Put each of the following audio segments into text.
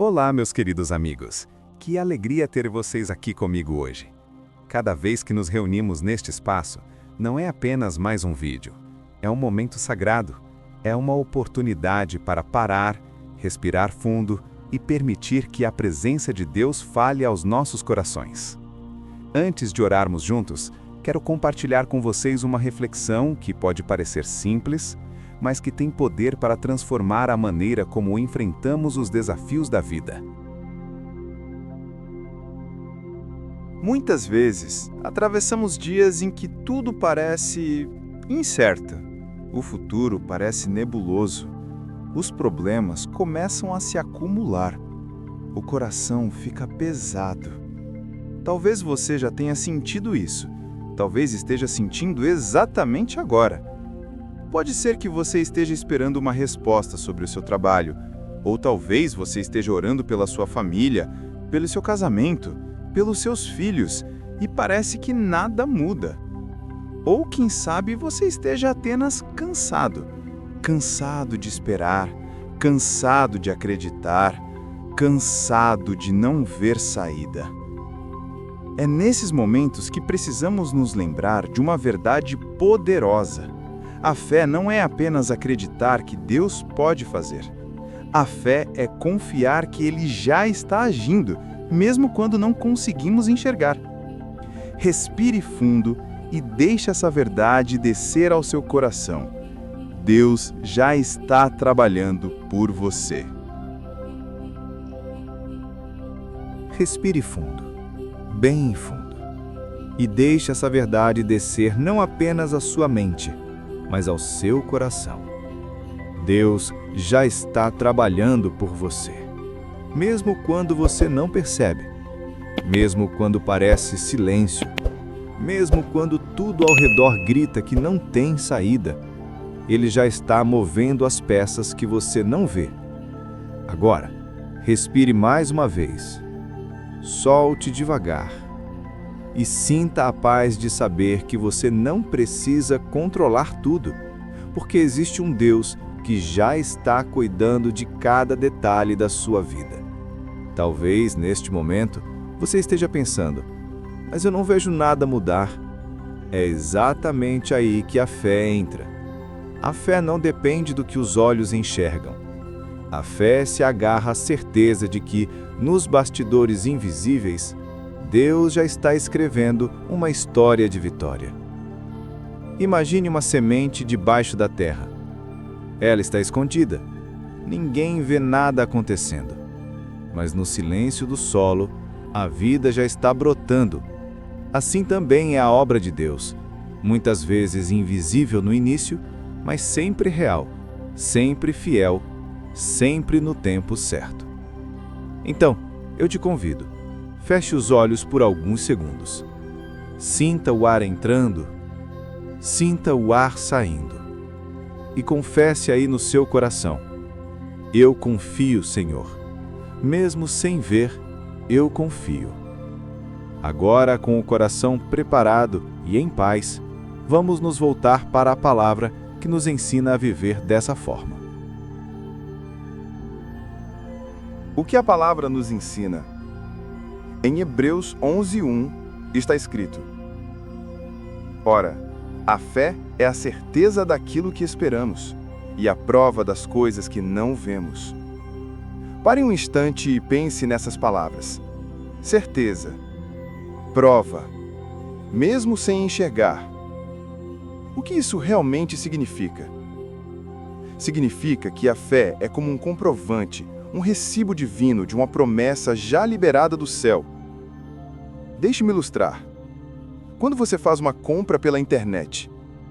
Olá, meus queridos amigos. Que alegria ter vocês aqui comigo hoje. Cada vez que nos reunimos neste espaço, não é apenas mais um vídeo. É um momento sagrado. É uma oportunidade para parar, respirar fundo e permitir que a presença de Deus fale aos nossos corações. Antes de orarmos juntos, quero compartilhar com vocês uma reflexão que pode parecer simples, mas que tem poder para transformar a maneira como enfrentamos os desafios da vida. Muitas vezes, atravessamos dias em que tudo parece incerto. O futuro parece nebuloso. Os problemas começam a se acumular. O coração fica pesado. Talvez você já tenha sentido isso. Talvez esteja sentindo exatamente agora. Pode ser que você esteja esperando uma resposta sobre o seu trabalho, ou talvez você esteja orando pela sua família, pelo seu casamento, pelos seus filhos, e parece que nada muda. Ou, quem sabe, você esteja apenas cansado. Cansado de esperar, cansado de acreditar, cansado de não ver saída. É nesses momentos que precisamos nos lembrar de uma verdade poderosa. A fé não é apenas acreditar que Deus pode fazer. A fé é confiar que Ele já está agindo, mesmo quando não conseguimos enxergar. Respire fundo e deixe essa verdade descer ao seu coração. Deus já está trabalhando por você. Respire fundo, bem fundo, e deixe essa verdade descer não apenas à sua mente, mas ao seu coração. Deus já está trabalhando por você, mesmo quando você não percebe, mesmo quando parece silêncio, mesmo quando tudo ao redor grita que não tem saída. Ele já está movendo as peças que você não vê. Agora, respire mais uma vez. Solte devagar. E sinta a paz de saber que você não precisa controlar tudo, porque existe um Deus que já está cuidando de cada detalhe da sua vida. Talvez, neste momento, você esteja pensando, mas eu não vejo nada mudar. É exatamente aí que a fé entra. A fé não depende do que os olhos enxergam. A fé se agarra à certeza de que, nos bastidores invisíveis, Deus já está escrevendo uma história de vitória. Imagine uma semente debaixo da terra. Ela está escondida. Ninguém vê nada acontecendo. Mas no silêncio do solo, a vida já está brotando. Assim também é a obra de Deus, muitas vezes invisível no início, mas sempre real, sempre fiel, sempre no tempo certo. Então, eu te convido. Feche os olhos por alguns segundos. Sinta o ar entrando, sinta o ar saindo. E confesse aí no seu coração: eu confio, Senhor. Mesmo sem ver, eu confio. Agora, com o coração preparado e em paz, vamos nos voltar para a palavra que nos ensina a viver dessa forma. O que a palavra nos ensina? Em Hebreus 11:1 está escrito: Ora, a fé é a certeza daquilo que esperamos e a prova das coisas que não vemos. Pare um instante e pense nessas palavras. Certeza, prova, mesmo sem enxergar. O que isso realmente significa? Significa que a fé é como um comprovante, um recibo divino de uma promessa já liberada do céu. Deixe-me ilustrar. Quando você faz uma compra pela internet,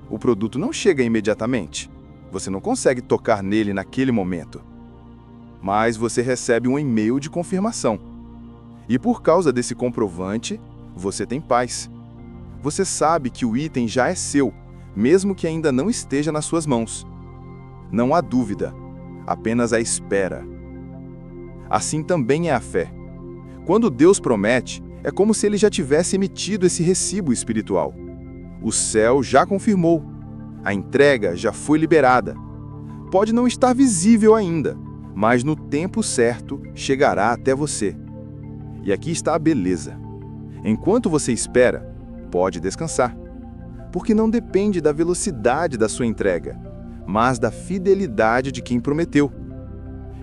o produto não chega imediatamente. Você não consegue tocar nele naquele momento. Mas você recebe um e-mail de confirmação. E por causa desse comprovante, você tem paz. Você sabe que o item já é seu, mesmo que ainda não esteja nas suas mãos. Não há dúvida, apenas a espera. Assim também é a fé. Quando Deus promete, é como se Ele já tivesse emitido esse recibo espiritual. O céu já confirmou. A entrega já foi liberada. Pode não estar visível ainda, mas no tempo certo chegará até você. E aqui está a beleza. Enquanto você espera, pode descansar, porque não depende da velocidade da sua entrega, mas da fidelidade de quem prometeu.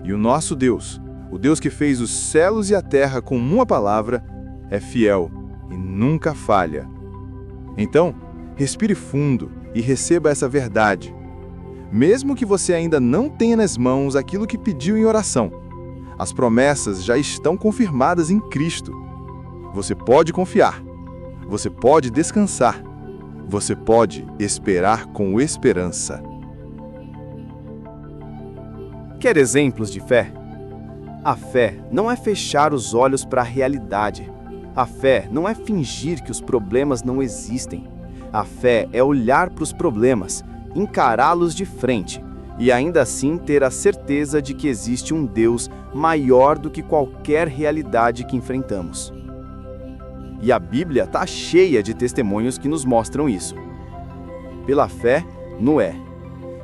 E o nosso Deus, o Deus que fez os céus e a terra com uma palavra, é fiel e nunca falha. Então, respire fundo e receba essa verdade. Mesmo que você ainda não tenha nas mãos aquilo que pediu em oração, as promessas já estão confirmadas em Cristo. Você pode confiar, você pode descansar, você pode esperar com esperança. Quer exemplos de fé? A fé não é fechar os olhos para a realidade. A fé não é fingir que os problemas não existem. A fé é olhar para os problemas, encará-los de frente e ainda assim ter a certeza de que existe um Deus maior do que qualquer realidade que enfrentamos. E a Bíblia está cheia de testemunhos que nos mostram isso. Pela fé, Noé.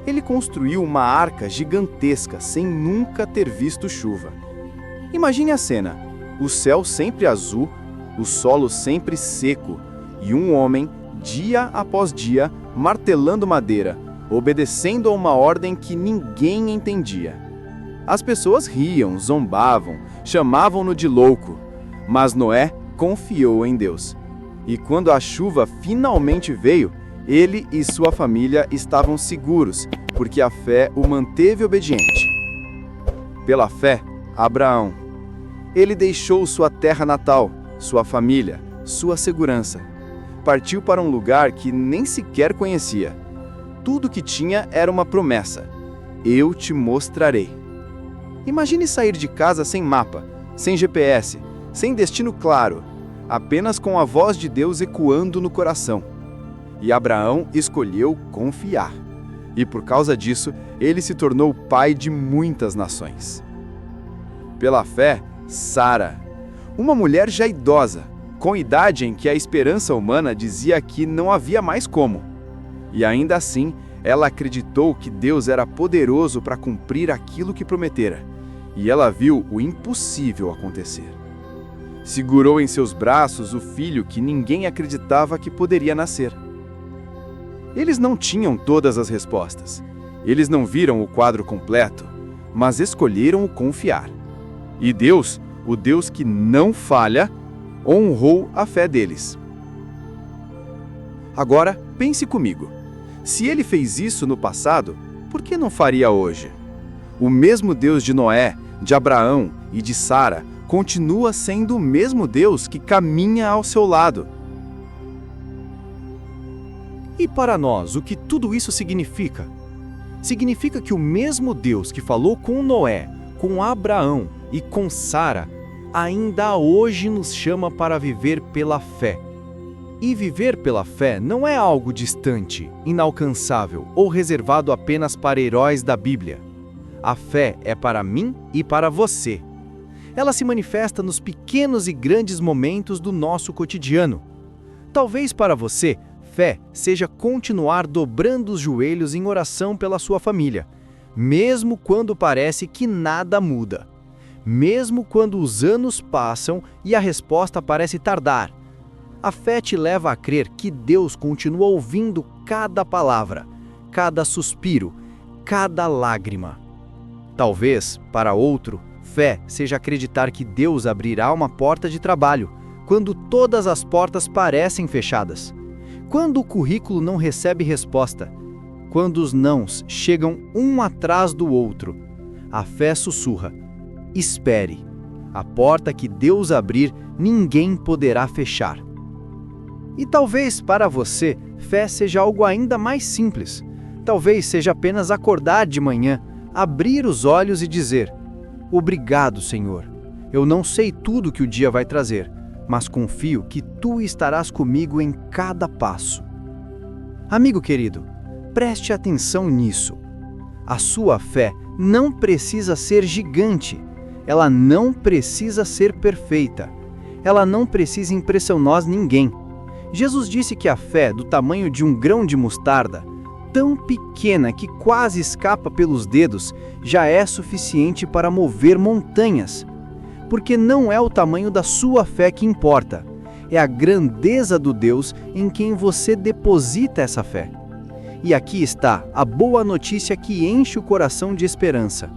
Ele construiu uma arca gigantesca sem nunca ter visto chuva. Imagine a cena: o céu sempre azul, o solo sempre seco e um homem, dia após dia, martelando madeira, obedecendo a uma ordem que ninguém entendia. As pessoas riam, zombavam, chamavam-no de louco, mas Noé confiou em Deus. E quando a chuva finalmente veio, ele e sua família estavam seguros, porque a fé o manteve obediente. Pela fé, Abraão. Ele deixou sua terra natal, sua família, sua segurança. Partiu para um lugar que nem sequer conhecia. Tudo que tinha era uma promessa: eu te mostrarei. Imagine sair de casa sem mapa, sem GPS, sem destino claro, apenas com a voz de Deus ecoando no coração. E Abraão escolheu confiar. E por causa disso, ele se tornou pai de muitas nações. Pela fé, Sara, uma mulher já idosa, com idade em que a esperança humana dizia que não havia mais como. E ainda assim, ela acreditou que Deus era poderoso para cumprir aquilo que prometera. E ela viu o impossível acontecer. Segurou em seus braços o filho que ninguém acreditava que poderia nascer. Eles não tinham todas as respostas. Eles não viram o quadro completo, mas escolheram confiar. E Deus, o Deus que não falha, honrou a fé deles. Agora, pense comigo. Se ele fez isso no passado, por que não faria hoje? O mesmo Deus de Noé, de Abraão e de Sara continua sendo o mesmo Deus que caminha ao seu lado. E para nós, o que tudo isso significa? Significa que o mesmo Deus que falou com Noé, com Abraão e com Sara, ainda hoje nos chama para viver pela fé. E viver pela fé não é algo distante, inalcançável ou reservado apenas para heróis da Bíblia. A fé é para mim e para você. Ela se manifesta nos pequenos e grandes momentos do nosso cotidiano. Talvez para você, fé seja continuar dobrando os joelhos em oração pela sua família, mesmo quando parece que nada muda. Mesmo quando os anos passam e a resposta parece tardar. A fé te leva a crer que Deus continua ouvindo cada palavra, cada suspiro, cada lágrima. Talvez, para outro, fé seja acreditar que Deus abrirá uma porta de trabalho, quando todas as portas parecem fechadas. Quando o currículo não recebe resposta, quando os nãos chegam um atrás do outro, a fé sussurra: espere. A porta que Deus abrir, ninguém poderá fechar. E talvez para você, fé seja algo ainda mais simples. Talvez seja apenas acordar de manhã, abrir os olhos e dizer: obrigado, Senhor. Eu não sei tudo que o dia vai trazer, mas confio que Tu estarás comigo em cada passo. Amigo querido, preste atenção nisso. A sua fé não precisa ser gigante. Ela não precisa ser perfeita. Ela não precisa impressionar ninguém. Jesus disse que a fé do tamanho de um grão de mostarda tão pequena que quase escapa pelos dedos já é suficiente para mover montanhas. Porque não é o tamanho da sua fé que importa, é a grandeza do Deus em quem você deposita essa fé. E aqui está a boa notícia que enche o coração de esperança.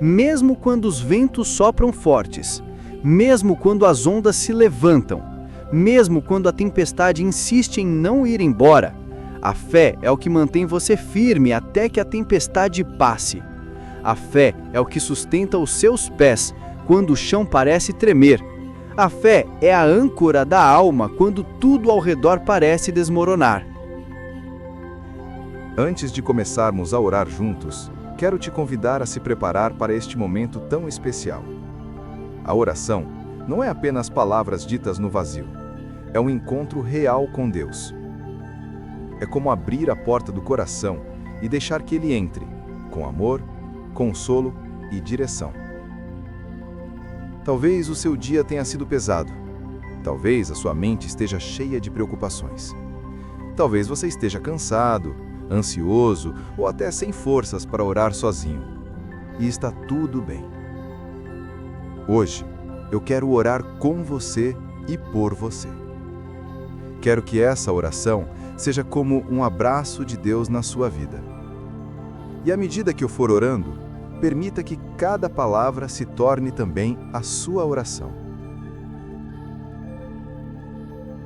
Mesmo quando os ventos sopram fortes, mesmo quando as ondas se levantam, mesmo quando a tempestade insiste em não ir embora, a fé é o que mantém você firme até que a tempestade passe. A fé é o que sustenta os seus pés quando o chão parece tremer. A fé é a âncora da alma quando tudo ao redor parece desmoronar. Antes de começarmos a orar juntos, quero te convidar a se preparar para este momento tão especial. A oração não é apenas palavras ditas no vazio. É um encontro real com Deus. É como abrir a porta do coração e deixar que Ele entre, com amor, consolo e direção. Talvez o seu dia tenha sido pesado. Talvez a sua mente esteja cheia de preocupações. Talvez você esteja cansado, ansioso ou até sem forças para orar sozinho. E está tudo bem. Hoje, eu quero orar com você e por você. Quero que essa oração seja como um abraço de Deus na sua vida. E à medida que eu for orando, permita que cada palavra se torne também a sua oração.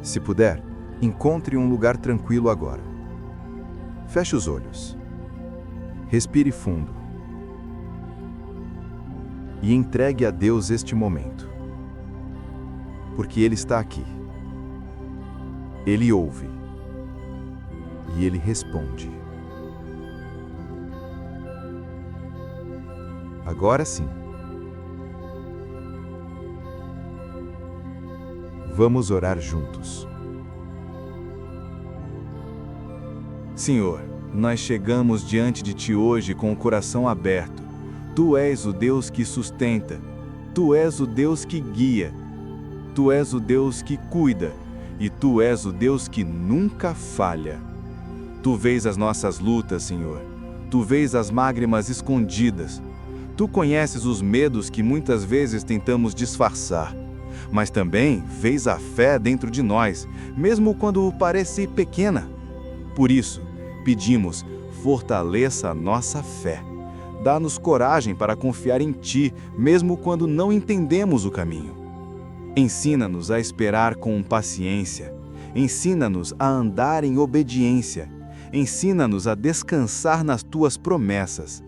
Se puder, encontre um lugar tranquilo agora. Feche os olhos. Respire fundo. E entregue a Deus este momento. Porque Ele está aqui. Ele ouve. E Ele responde. Agora sim. Vamos orar juntos. Senhor, nós chegamos diante de Ti hoje com o coração aberto. Tu és o Deus que sustenta. Tu és o Deus que guia. Tu és o Deus que cuida. E Tu és o Deus que nunca falha. Tu vês as nossas lutas, Senhor. Tu vês as lágrimas escondidas. Tu conheces os medos que muitas vezes tentamos disfarçar. Mas também vês a fé dentro de nós, mesmo quando parece pequena. Por isso, pedimos, fortaleça a nossa fé. Dá-nos coragem para confiar em Ti, mesmo quando não entendemos o caminho. Ensina-nos a esperar com paciência. Ensina-nos a andar em obediência. Ensina-nos a descansar nas Tuas promessas.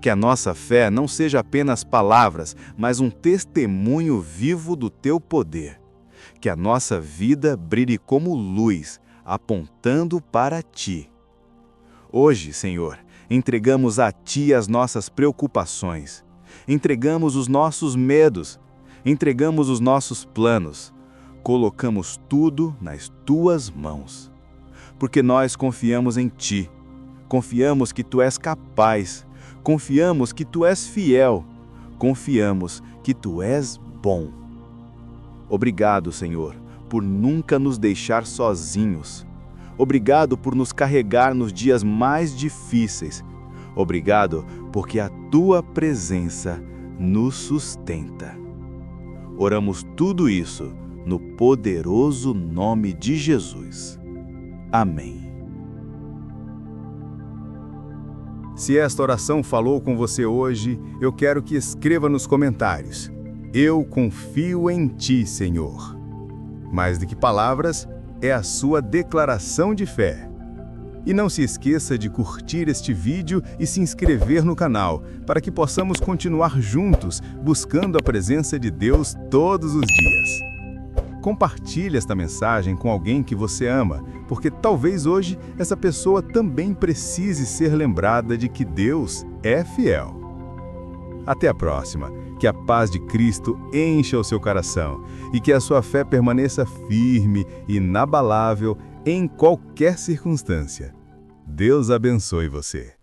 Que a nossa fé não seja apenas palavras, mas um testemunho vivo do Teu poder. Que a nossa vida brilhe como luz, apontando para Ti. Hoje, Senhor, entregamos a Ti as nossas preocupações. Entregamos os nossos medos. Entregamos os nossos planos. Colocamos tudo nas Tuas mãos. Porque nós confiamos em Ti. Confiamos que Tu és capaz. Confiamos que Tu és fiel. Confiamos que Tu és bom. Obrigado, Senhor, por nunca nos deixar sozinhos. Obrigado por nos carregar nos dias mais difíceis. Obrigado porque a Tua presença nos sustenta. Oramos tudo isso no poderoso nome de Jesus. Amém. Se esta oração falou com você hoje, eu quero que escreva nos comentários: eu confio em Ti, Senhor. Mais do que palavras, é a sua declaração de fé. E não se esqueça de curtir este vídeo e se inscrever no canal, para que possamos continuar juntos, buscando a presença de Deus todos os dias. Compartilhe esta mensagem com alguém que você ama, porque talvez hoje essa pessoa também precise ser lembrada de que Deus é fiel. Até a próxima. Que a paz de Cristo encha o seu coração e que a sua fé permaneça firme e inabalável em qualquer circunstância. Deus abençoe você.